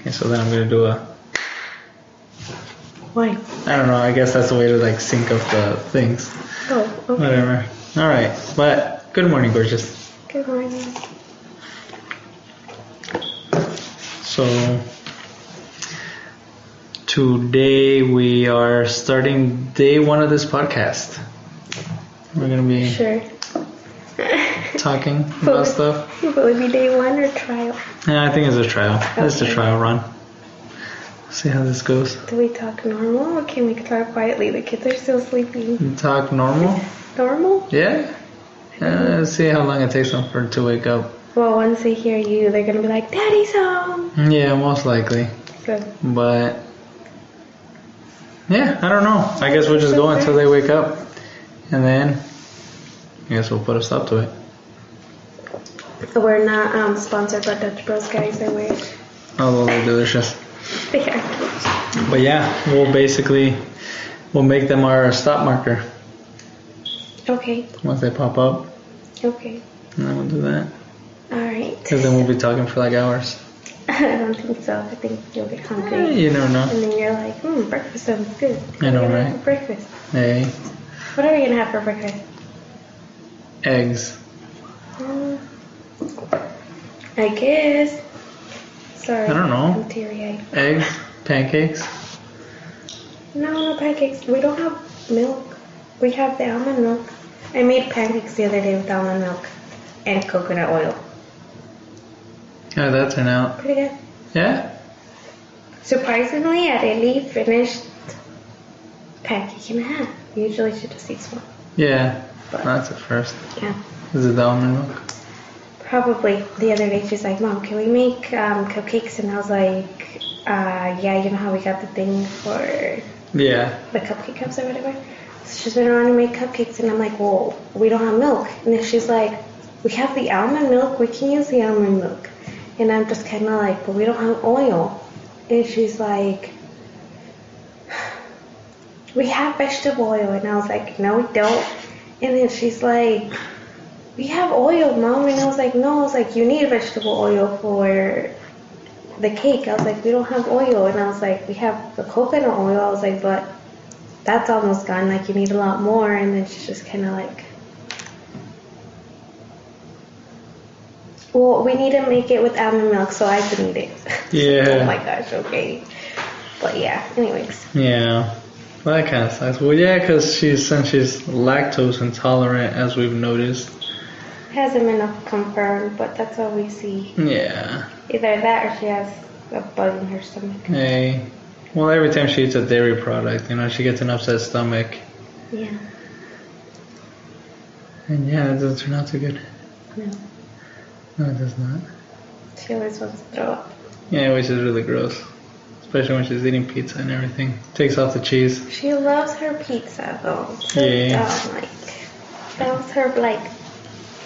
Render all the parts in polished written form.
Okay, so then I'm gonna do a. Why? I don't know. I guess that's the way to like sync up the things. Oh, okay. Whatever. All right, but good morning, gorgeous. Good morning. So today we are starting day one of this podcast. We're gonna be talking about stuff. Will it be day one or trial? Yeah, I think it's a trial. Okay. It's a trial run. See how this goes. Do we talk normal or can we talk quietly? The kids are still sleeping. Talk normal? Normal? Yeah. Let's see how long it takes them to wake up. Well, once they hear you, they're gonna be like, "Daddy's home." Yeah, most likely. Good. But yeah, I don't know. I guess we'll just go until they wake up, and then I guess we'll put a stop to it. We're not sponsored by Dutch Bros, guys. I wish. Although they're delicious. They are. But yeah, we'll make them our stop marker. Okay. Once they pop up. Okay. And then we'll do that. Alright. Because then we'll be talking for like hours. I don't think so. I think you'll get hungry. You never know. And then you're like, breakfast sounds good. I know, What are we gonna right? have for breakfast? Hey. What are we gonna have for breakfast? Eggs. I guess. Sorry. I don't know. I'm teary-eyed. Eggs. Pancakes. No pancakes. We don't have milk. We have the almond milk. I made pancakes the other day with almond milk and coconut oil. How did that turn out? Pretty good. Yeah? Surprisingly, I really finished pancake and a half. Usually she just eats one. Yeah. But That's at first. yeah. Is it the almond milk? Probably. The other day she's like, "Mom, can we make cupcakes?" And I was like, yeah, you know how we got the thing for Yeah. the cupcake cups or whatever? So she's been around to make cupcakes and I'm like, well, we don't have milk. And then she's like, we have the almond milk, we can use the almond milk. And I'm just kind of like, but we don't have oil. And she's like, we have vegetable oil. And I was like, no, we don't. And then she's like, we have oil, Mom. And I was like, no. I was like, you need vegetable oil for the cake. I was like, we don't have oil. And I was like, we have the coconut oil. I was like, but that's almost gone. Like, you need a lot more. And then she's just kind of like, well, we need to make it with almond milk so I can eat it. Yeah. Oh my gosh, okay. But yeah, anyways. Yeah. Well, that kind of sucks. Well, yeah, because since she's lactose intolerant, as we've noticed. Hasn't been confirmed, but that's what we see. Yeah. Either that or she has a bug in her stomach. Hey. Well, every time she eats a dairy product, she gets an upset stomach. Yeah. And yeah, it doesn't turn out too good. No. No, it does not. She always wants to throw up. Yeah, which is really gross. Especially when she's eating pizza and everything. Takes off the cheese. She loves her pizza though. Yeah. That was her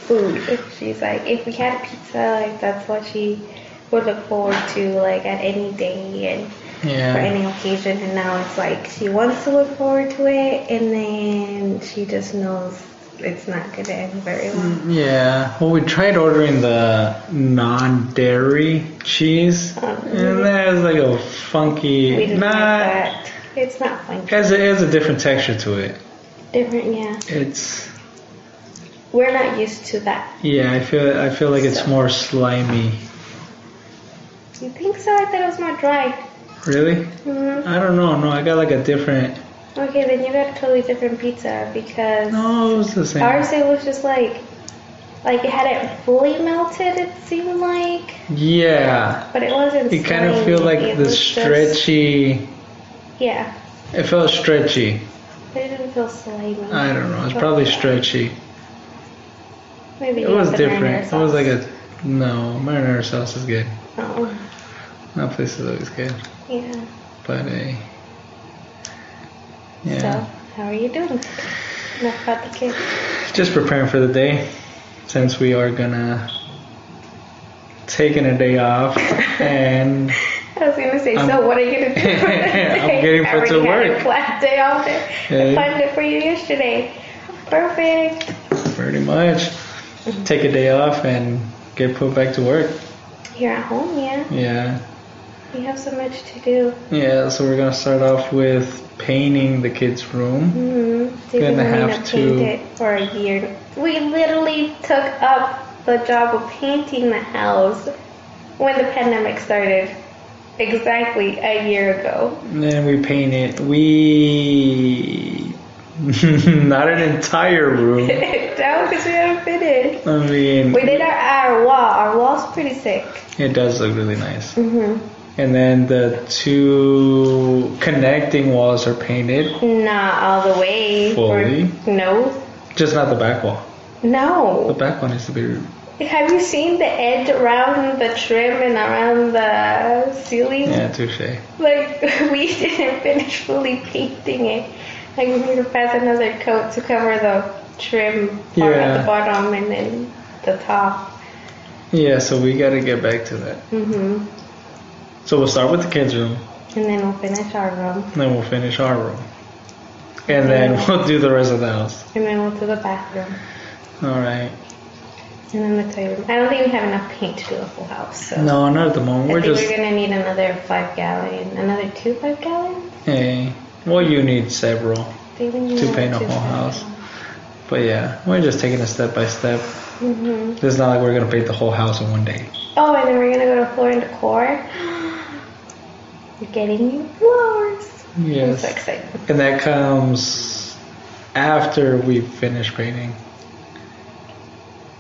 food. She's like, if we had a pizza, that's what she would look forward to at any day and for any occasion. And now it's like she wants to look forward to it and then she just knows it's not going to end very well. Yeah. Well, we tried ordering the non-dairy cheese, and there's a funky. We didn't like that. It's not funky. It has a different texture to it. Different, yeah. We're not used to that. Yeah, I feel like it's more slimy. You think so? I thought it was more dry. Really? Mm-hmm. I don't know. No, I got a different. Okay, then you got a totally different pizza because no, it was the same. Ours, it was just like it hadn't fully melted. It seemed like. Yeah. But it wasn't. It kind of felt like the stretchy. Yeah. It felt stretchy. It didn't feel slimy. I don't know. It's probably stretchy. Maybe it was different. It was no, marinara sauce is good. Oh. That place is always good. Yeah. But yeah. So, how are you doing? Enough about the kids. Just preparing for the day, since we are gonna taking a day off, and I was gonna say, so what are you gonna do for the day? I'm getting put to work. Had a flat day off there. I planned it for you yesterday. Perfect. Pretty much. Take a day off and get put back to work. Here at home, yeah. Yeah. We have so much to do. Yeah, so we're gonna start off with painting the kids' room. So we're gonna paint it for a year. We literally took up the job of painting the house when the pandemic started. Exactly a year ago. And then we painted. Not an entire room. No, because we haven't finished. I mean, we did our wall. Our wall's pretty sick. It does look really nice. And then the 2 connecting walls are painted. Not all the way. Fully? No. Just not the back wall. No. The back one needs to be. Have you seen the edge around the trim and around the ceiling? Yeah, touche. Like, we didn't finish fully painting it. Like, we need to pass another coat to cover the trim part at the bottom and then the top. Yeah, so we gotta get back to that. So we'll start with the kids' room. And then we'll finish our room. And then we'll finish our room. And then we'll do the rest of the house. And then we'll do the bathroom. Alright. And then the toilet. I don't think we have enough paint to do the full house. So no, not at the moment. we're going to need another 5-gallon. Another 2 5-gallons? Hey. Well, you need several to paint a whole house. But yeah, we're just taking it step by step. It's not like we're going to paint the whole house in one day. Oh, and then we're going to go to floor and decor. We're getting new floors. Yes. I'm so excited. And that comes after we finish painting.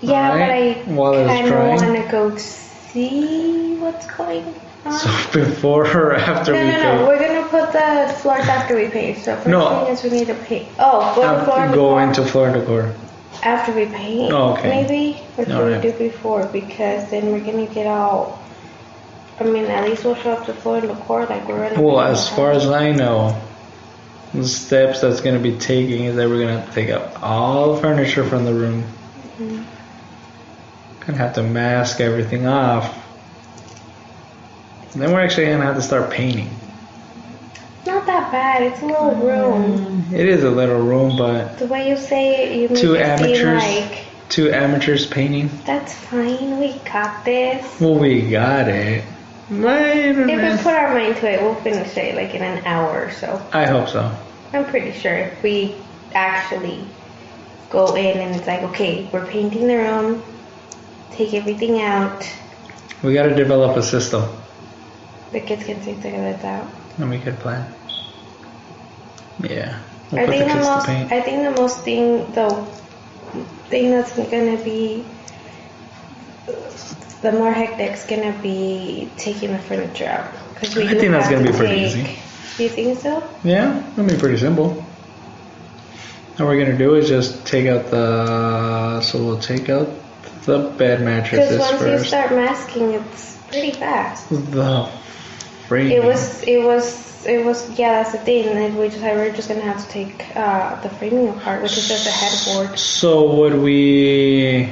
Yeah, right? but I kind of want to go see what's going on. So before or after we paint? No. We're going to put the floors after we paint. So first thing is we need to paint. Oh, go to floor and decor. Go into floor and decor. After we paint, maybe? Or should we do before? Because then we're going to get all... I mean, at least we'll show up to floor and decor like we're in. Well, as far as I know, the steps that's going to be taking is that we're going to take out all the furniture from the room. Gonna have to mask everything off. And then we're actually gonna have to start painting. Not that bad. It's a little room. It is a little room, but the way you say it, you make it seem like 2 amateurs painting. That's fine. We got this. Well, we got it. If we put our mind to it, we'll finish it like in an hour or so. I hope so. I'm pretty sure if we actually go in and it's like, okay, we're painting the room. Take everything out. We got to develop a system. The kids can take this out. And we could plan. Yeah. I think the most thing that's gonna be the more hectic is gonna be taking the furniture out. I think that's gonna be pretty easy. Do you think so? Yeah, it'll be pretty simple. All we're gonna do is just take out we'll take out the bed mattresses first. Because once you start masking, it's pretty fast. The framing. It was. Yeah, that's the thing. And we're just gonna have to take the framing apart, which is just a headboard. So would we?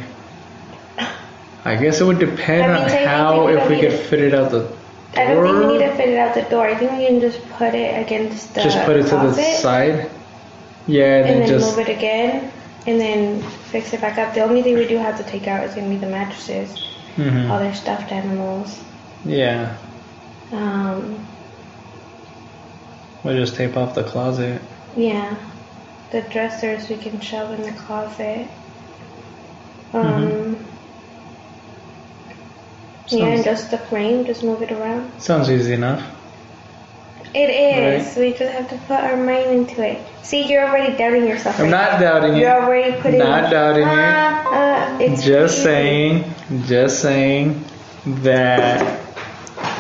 I guess it would depend on how if we could fit it out the door. I don't think we need to fit it out the door. I think we can just put it against the Just put it closet, to the side. Yeah, and then just move it again, and then fix it back up. The only thing we do have to take out is gonna be the mattresses, all their stuffed animals. Yeah. We'll just tape off the closet. Yeah, the dressers we can shove in the closet. Yeah, and just the frame, just move it around. Sounds easy enough. It is. Right? We just have to put our mind into it. See, you're already doubting yourself. I'm not doubting you. You're already putting. Not doubting you. It's just saying that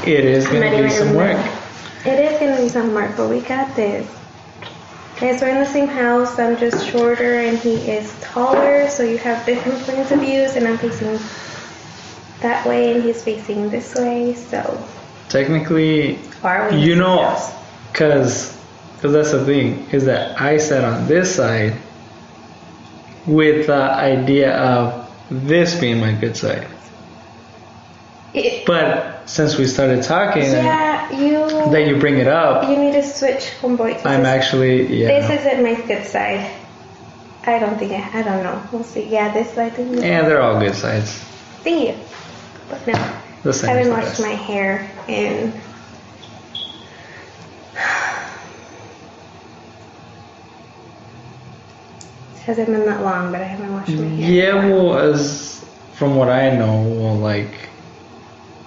it is going to be some work. It is going to be some work, but we got this. Okay, so we're in the same house. I'm just shorter and he is taller, so you have different points of views, and I'm facing that way and he's facing this way, so. Technically, you know, because that's the thing, is that I sat on this side with the idea of this being my good side. But since we started talking, that you bring it up, you need to switch homeboy. This isn't my good side. I don't know. We'll see. Yeah, this side. Yeah, they're all good sides. Thank you. But no, I haven't washed my hair in Hasn't been that long, but I haven't washed my hair. Yeah, well, as from what I know, well, like,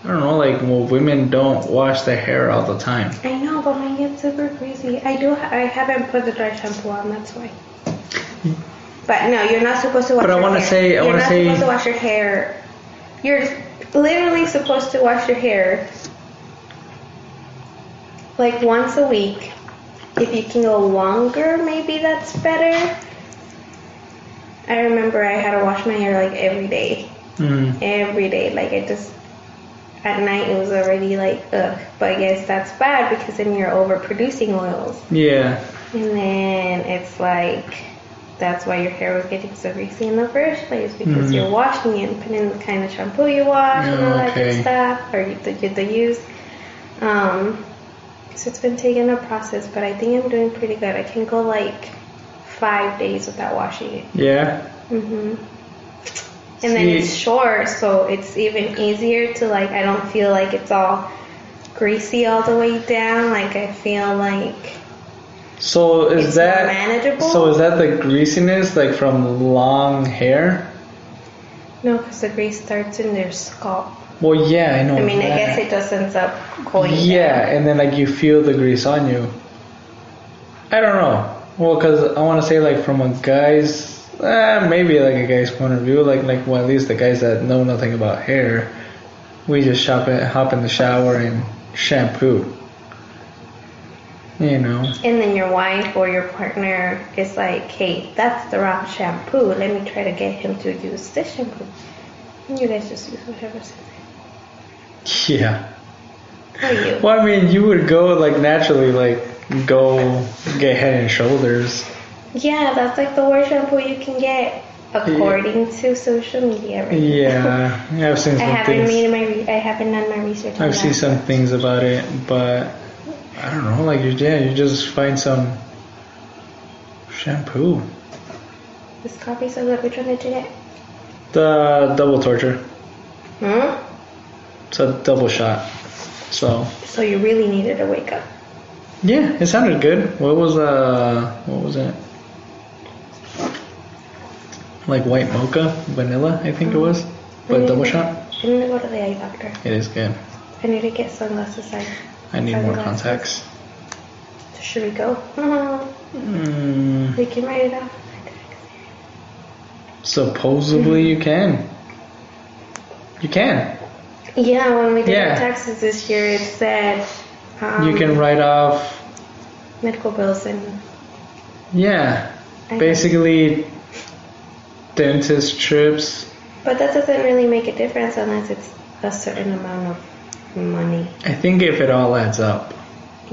I don't know, like, well, women don't wash their hair all the time. I know, but mine gets super greasy. I haven't put the dry shampoo on, that's why. But no, you're not supposed to wash your hair. You're not supposed to wash your hair. You're literally supposed to wash your hair like once a week. If you can go longer, maybe that's better. I remember I had to wash my hair like every day. Every day. Like at night it was already like, ugh. But I guess that's bad because then you're overproducing oils. Yeah. And then it's like, that's why your hair was getting so greasy in the first place, because you're washing it and putting in the kind of shampoo you wash and all that good stuff, or the use. So it's been taking a process, but I think I'm doing pretty good. I can go like 5 days without washing it. Yeah. And then it's short, so it's even easier to like, I don't feel like it's all greasy all the way down. Like I feel like so is that manageable. So is that the greasiness like from long hair? No, because the grease starts in their scalp. Well, yeah, I know. I mean, I guess it just ends up going down. And then like you feel the grease on you. I don't know. Well, because I want to say like from a guy's, maybe like a guy's point of view, like well, at least the guys that know nothing about hair, we just hop in the shower and shampoo. You know. And then your wife or your partner is like, hey, that's the wrong shampoo. Let me try to get him to use this shampoo. And you guys just use whatever's in there. Yeah. Or you. Well, I mean, you would go like naturally, like go get Head and Shoulders. Yeah, that's like the worst shampoo you can get according to social media right now. Yeah, I've seen some things. I haven't done my research on I've seen some things about it, but I don't know, like you just find some shampoo. This coffee so good. Which one did you get? The double torture. It's a double shot. So you really needed to wake up. Yeah, it sounded good. What was it? Like white mocha, vanilla, I think it was. But double shot. I need to go to the eye doctor. It is good. I need to get sunglasses. I need more contacts. So should we go? We can write it off. Supposedly you can. You can. Yeah, when we did our taxes this year, it said you can write off medical bills and basically dentist trips. But that doesn't really make a difference unless it's a certain amount of money. I think if it all adds up.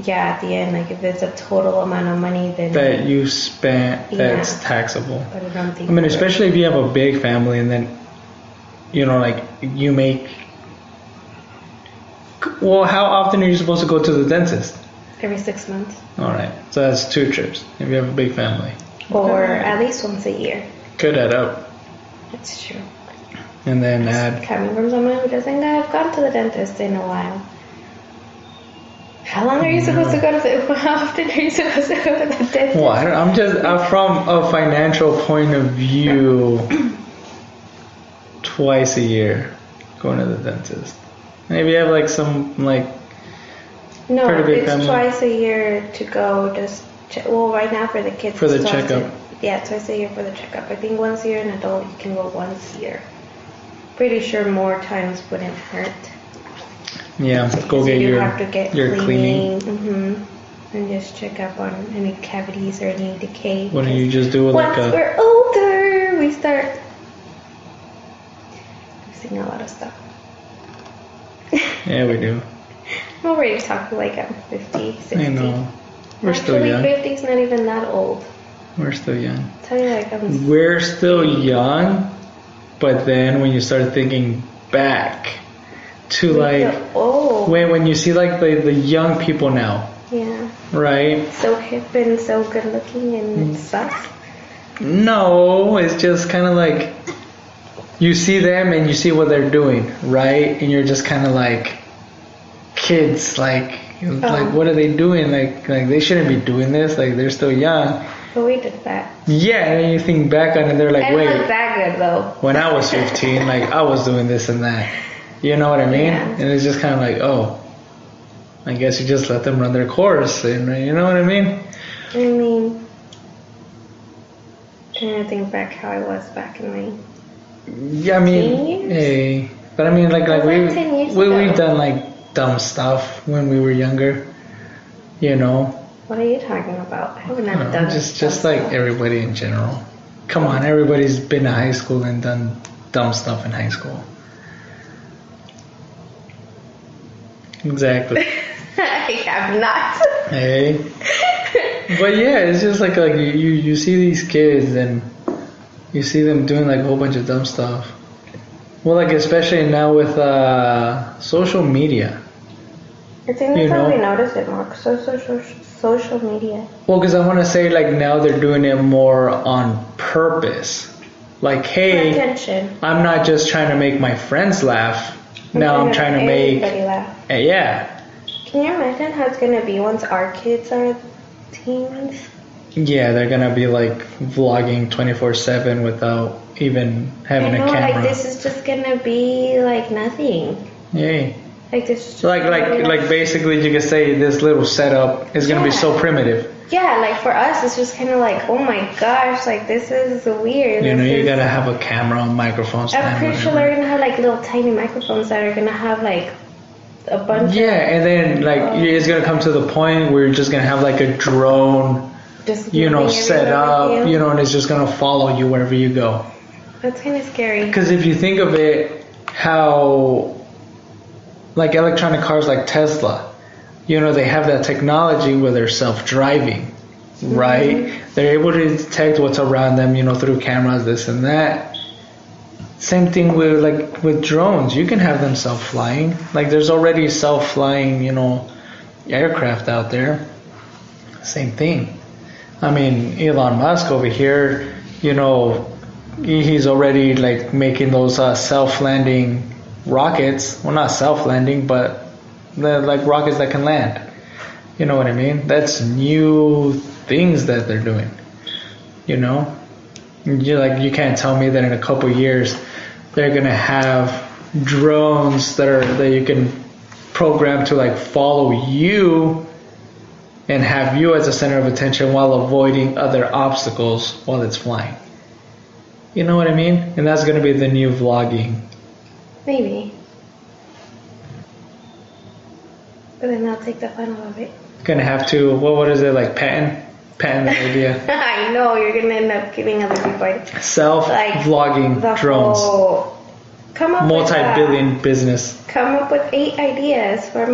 Yeah, at the end, like if it's a total amount of money then that you spent that's taxable. But I don't think. I mean, especially if you have a big family and then like you make. Well, how often are you supposed to go to the dentist? Every 6 months. All right, so that's 2 trips if you have a big family. Or at least once a year. Could add up. That's true. And then add. Coming from someone who doesn't have gone to the dentist in a while. How long are you supposed to go to how often are you supposed to go to the dentist? Well, I'm from a financial point of view, twice a year going to the dentist. Maybe you have like some like no, pretty big it's family. Twice a year to go just right now for the kids. For the checkup. Twice a year for the checkup. I think once a year, an adult you can go once a year. Pretty sure more times wouldn't hurt. Yeah, go get your cleaning. And just check up on any cavities or any decay. Why don't you just do it once we're older, we start losing a lot of stuff. Yeah, we do. I'm already talking like I'm 50, 60. I know. We're still young. 50's not even that old. We're still young. Tell you like we're still young, but then when you start thinking back to like when you see like the young people now. Yeah. Right? So hip and so good looking and it sucks. No, it's just kind of like you see them and you see what they're doing, right? And you're just kind of like kids, like what are they doing? Like they shouldn't be doing this. Like they're still young. But we did that. Yeah, and then you think back on it, they're like, I wait. didn't look that good though. When I was 15, like I was doing this and that. You know what I mean? Yeah. And it's just kind of like, oh, I guess you just let them run their course, and you know what I mean? I mean, trying to think back how I was back in my Yeah, I mean, hey, but I mean, like we've done like dumb stuff when we were younger, you know. What are you talking about? I haven't done that. Just like everybody in general. Come on, everybody's been to high school and done dumb stuff in high school. Exactly. I have not. Hey. But yeah, it's just like you see these kids and you see them doing like a whole bunch of dumb stuff. Well, like especially now with social media. I think that's how we noticed it more. Social media. Well, because I want to say like now they're doing it more on purpose. Like, hey, attention. I'm not just trying to make my friends laugh. Now I'm trying to make everybody laugh. Yeah. Can you imagine how it's gonna be once our kids are teens? Yeah, they're gonna be like vlogging 24/7 without even having a camera. Like this is just gonna be like nothing. Yay. Like this. So like basically you could say this little setup is gonna be so primitive. Yeah, like for us it's just kind of like, oh my gosh, like this is weird. You know, you gotta have a camera, microphone stand. I'm pretty sure they're gonna have like little tiny microphones that are gonna have like a bunch. Yeah, and then like it's gonna come to the point where you're just gonna have like a drone, just set up, and it's just gonna follow you wherever you go. That's kind of scary. Because if you think of it, how like electronic cars like Tesla, they have that technology where they're self-driving, right? They're able to detect what's around them, through cameras, this and that. Same thing with drones. You can have them self-flying. Like there's already self-flying, aircraft out there. Same thing. I mean, Elon Musk over here, he's already like making those self-landing rockets. Well, not self-landing, but they're like rockets that can land. You know what I mean? That's new things that they're doing. You can't tell me that in a couple years they're gonna have drones that you can program to like follow you and have you as a center of attention while avoiding other obstacles while it's flying. You know what I mean? And that's gonna be the new vlogging. Maybe. But then I'll take the fun out of it. Gonna have to, what is it, like patent the idea. I know, you're gonna end up giving other people ideas. Self-vlogging drones. Come up multi-billion business. Come up with 8 ideas for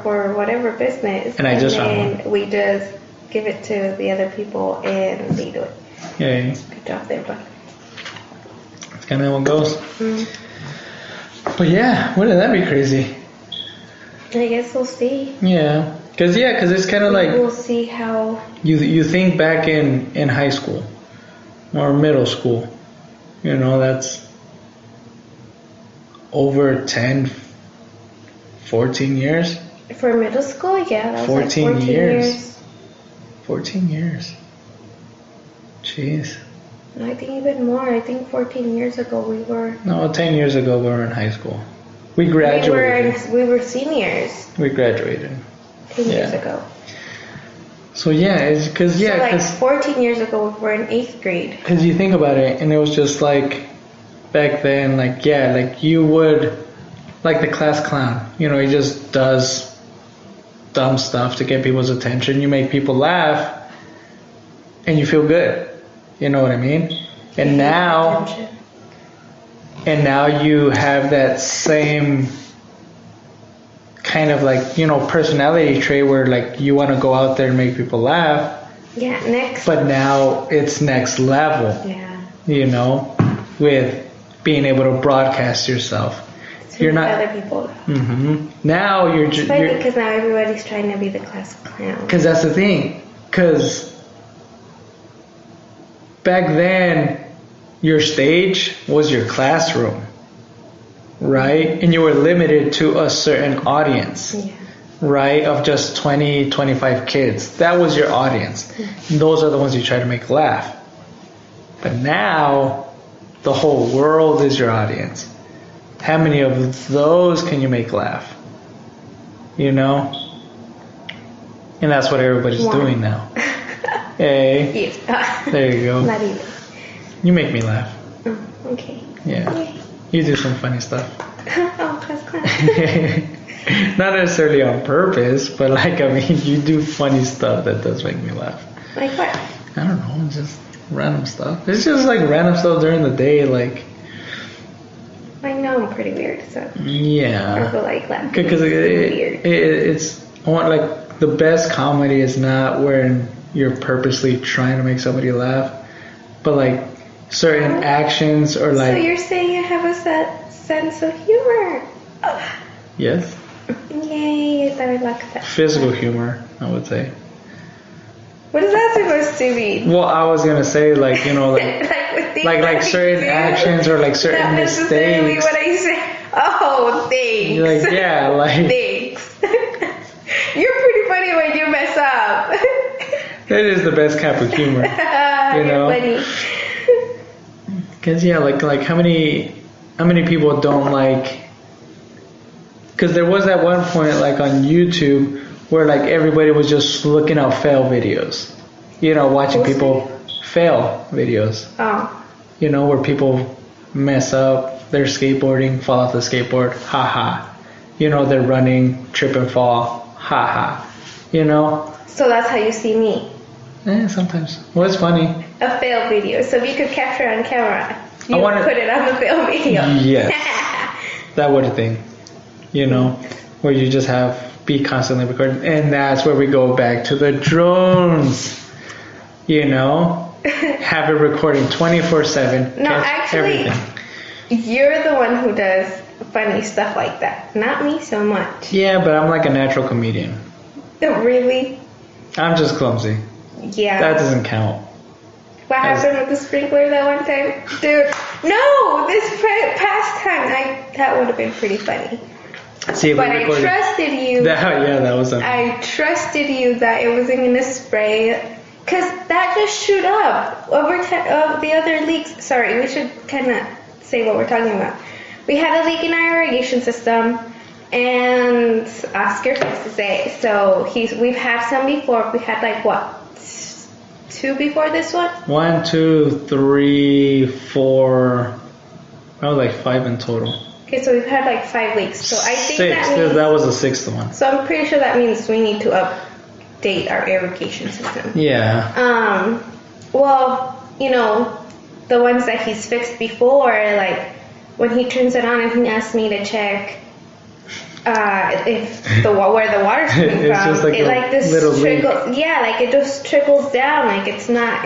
for whatever business. And we just give it to the other people and they do it. Yay. Good job there, bud. That's kind of how it goes. But yeah, wouldn't that be crazy? I guess we'll see. Yeah. Because it's kind of like... We'll see how... You think back in high school or middle school, that's over 10, 14 years. For middle school, yeah. That was 14 like 14 years. 14 years. Jeez. I think even more. I think 14 years ago we were... No, 10 years ago we were in high school. We graduated. We were seniors. We graduated. 10 years ago. So it's because So 14 years ago we were in 8th grade. Because you think about it, and it was just like back then, you would, like the class clown. He just does dumb stuff to get people's attention. You make people laugh, and you feel good. You know what I mean? And now you have that same kind of personality trait where you want to go out there and make people laugh. Yeah, next. But now it's next level. Yeah. With being able to broadcast yourself. You're not other people. Now you're just. Because now everybody's trying to be the class clown. Because that's the thing. Because back then, your stage was your classroom, right? And you were limited to a certain audience. Yeah. right, of just 20, 25 kids. That was your audience. Those are the ones you try to make laugh. But now, the whole world is your audience. How many of those can you make laugh? You know? And that's what everybody's doing now. Hey. Yeah. There you go. Not even. You make me laugh. Oh, okay. Yeah. Yay. You do some funny stuff. Oh, that's class. Not necessarily on purpose, but like, I mean, you do funny stuff that does make me laugh. Like what? I don't know, just random stuff. It's just like random stuff during the day, like. I know I'm pretty weird, so. Yeah. I feel like laughing. Because weird. It's like the best comedy is not when you're purposely trying to make somebody laugh, but like certain actions or like. So you're saying you have a sense of humor? Oh. Yes. Yay! I thought I liked that. Physical humor, I would say. What is that supposed to mean? Well, I was gonna say like, you know, like like certain actions or like certain Not necessarily mistakes. what I said. Oh, thanks. You're like, yeah, like. Thanks. You're pretty funny when you mess up. That is the best type of humor. You know. You're funny. Cause yeah, like how many people don't like. Because there was that one point like on YouTube where like everybody was just looking up fail videos, you know, watching people fail videos. Oh. You know, where people mess up, they're skateboarding, fall off the skateboard, haha. You know, they're running, trip and fall, haha. You know. So that's how you see me. Sometimes. Well, it's funny. A fail video. So if you could capture on camera, you would put it on the fail video. Yes. That would a thing. You know, where you just be constantly recording. And that's where we go back to the drones. You know, have it recording 24/7. No, actually, everything. You're the one who does funny stuff like that. Not me so much. Yeah, but I'm like a natural comedian. Really? I'm just clumsy. Yeah. That doesn't count. What happened with the sprinkler that one time? Dude, no! This past time, that would have been pretty funny. See, but I trusted you. That was I trusted you that it wasn't going to spray. Because that just shoot up. Over the other leaks. Sorry, we should kind of say what we're talking about. We had a leak in our irrigation system. And Oscar fixes it. So we've had some before. We had like what? 2 before this one? 1, 2, 3, 4. That was like 5 in total. Okay, so we've had like 5 leaks. So I think 6, that means, that was the 6th one. So I'm pretty sure that means we need to update our irrigation system. Yeah. Well, you know, the ones that he's fixed before, like when he turns it on and he asks me to check if where the water's coming from, just like it like this little trickles. Yeah, like it just trickles down. Like it's not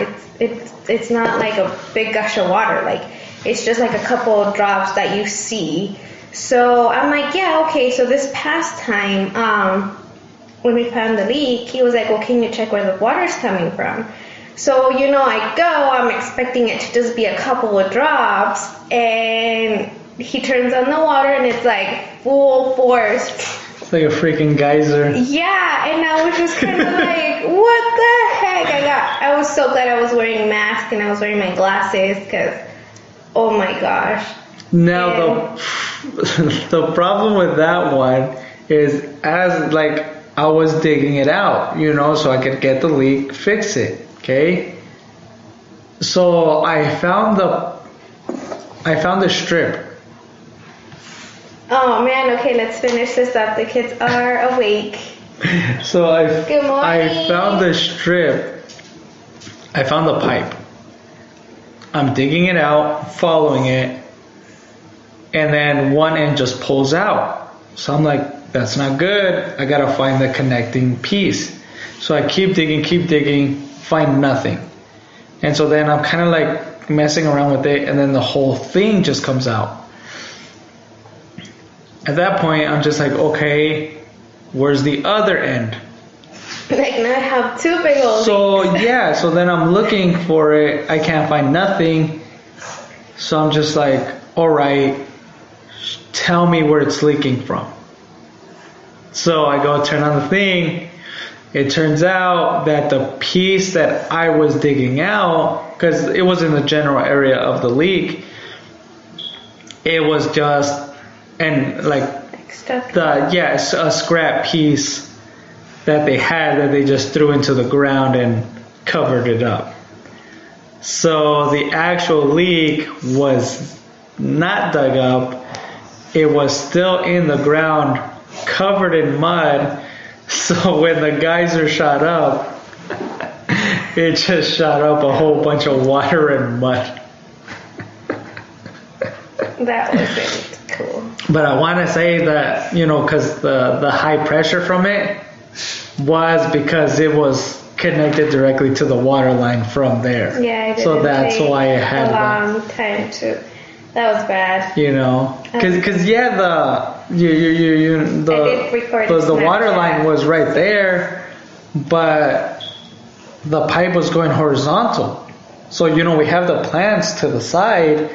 like a big gush of water. Like it's just like a couple of drops that you see. So I'm like, yeah, okay. So this past time, when we found the leak, he was like, well, can you check where the water's coming from? So, you know, I go, I'm expecting it to just be a couple of drops, and he turns on the water and it's like full force. It's like a freaking geyser. Yeah, and I was just kind of like, what the heck? I was so glad I was wearing a mask and I was wearing my glasses because, oh my gosh. Now the problem with that one is as like I was digging it out, you know, so I could get the leak, fix it. Okay. So I found the strip. Oh man, okay, let's finish this up. The kids are awake. So Good morning. I found the strip. I found the pipe. I'm digging it out, following it, and then one end just pulls out. So I'm like, that's not good. I gotta find the connecting piece. So I keep digging, find nothing. And so then I'm kind of like messing around with it, and then the whole thing just comes out. At that point, I'm just like, okay, where's the other end? Like now I have 2 big old So yeah, so then I'm looking for it. I can't find nothing. So I'm just like, all right, tell me where it's leaking from. So I go turn on the thing. It turns out that the piece that I was digging out, because it was in the general area of the leak, it was just a scrap piece that they had that they just threw into the ground and covered it up. So the actual leak was not dug up. It was still in the ground, covered in mud. So when the geyser shot up, it just shot up a whole bunch of water and mud. That wasn't cool. But I want to say that, because the high pressure from it was because it was connected directly to the water line from there. Yeah, it didn't so that's take why it had a long time to. That was bad. Because the water line was right there, but the pipe was going horizontal. So we have the plants to the side.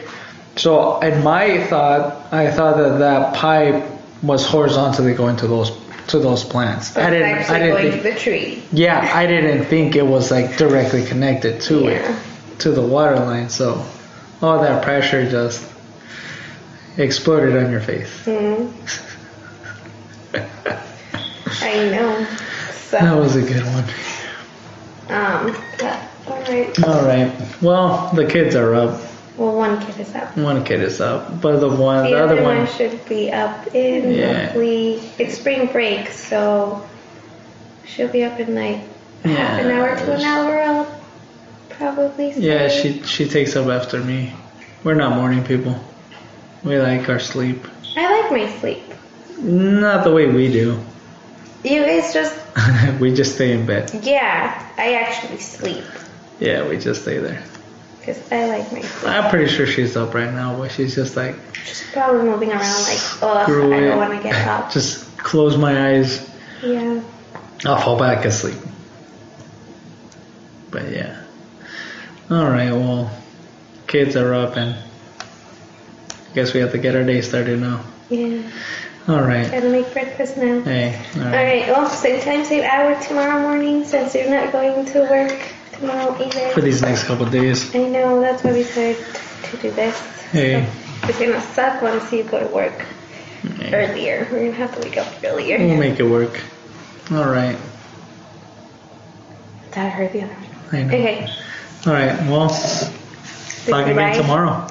So in my thought, I thought that pipe was horizontally going to those plants. But I didn't going to the tree. Yeah, I didn't think it was directly connected to it, to the water line. So all that pressure just exploded on your face. Mm-hmm. I know. So, that was a good one. All right. Well, the kids are up. Well, one kid is up. One kid is up, but the other one should be up in hopefully it's spring break, so she'll be up in half an hour to an hour. I'll probably say. Yeah, she takes up after me. We're not morning people. We like our sleep. I like my sleep. Not the way we do. You guys just. We just stay in bed. Yeah, I actually sleep. Yeah, we just stay there. Because I like my sleep. I'm pretty sure she's up right now, but she's just she's probably moving around I don't want to get up. Just close my eyes. Yeah. I'll fall back asleep. But yeah. Alright, well, kids are up and I guess we have to get our day started now. Yeah. Alright. Gotta make breakfast now. Hey. Alright, well, same time, same hour tomorrow morning since you're not going to work tomorrow either. For these next couple of days. I know, that's why we decided to do this. Hey. So it's gonna suck once you go to work earlier. We're gonna have to wake up earlier. We'll make it work. Alright. That hurt the other one. I know. Okay. Alright, well, talk again tomorrow.